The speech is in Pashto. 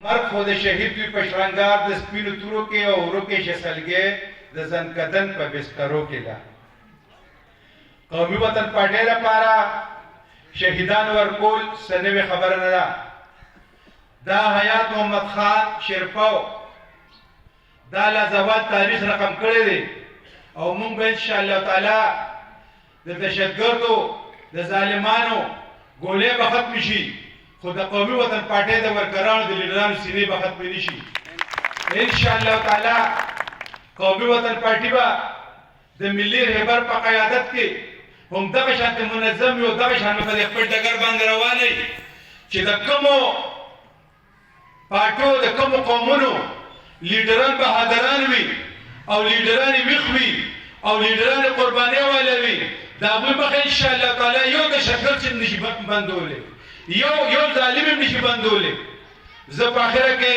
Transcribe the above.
هر خود شهید دوی پشرنګار د سپینو تورو کې او ورو کې شسلګې د زنکدن په بسترو کې ده. قومي وطن پارټۍ لپاره شهیدان ورکول څه نوې خبره نه ده. دا حیات محمد خان شیرپو دا لازوال تاریخ رقم کړی دی او موږ به انشاءالله تعالی د دهشتګردو د ظالمانو ګولې به ختمې شي، خو د قومي وطن پارټۍ د ورکرانو د لیډرانو سینې به ختمې نه شي. انشاءالله تعالی قومي وطن پارټي به د ملي رهبر په قیادت کې همدغه شانته منظم وي او دغه شان به د خپل ډګر باندې روان وي چې د کومو پارټو د کومو قومونو لیډران بهادران وي او لیډران ویښ وي او لیډران قربانۍ والا وي، د هغوی مخه انشاءالله تعالی یو دهشتګرد چې نشي بندولی، یو ظالم هم نشي بندولی. زه په اخره کې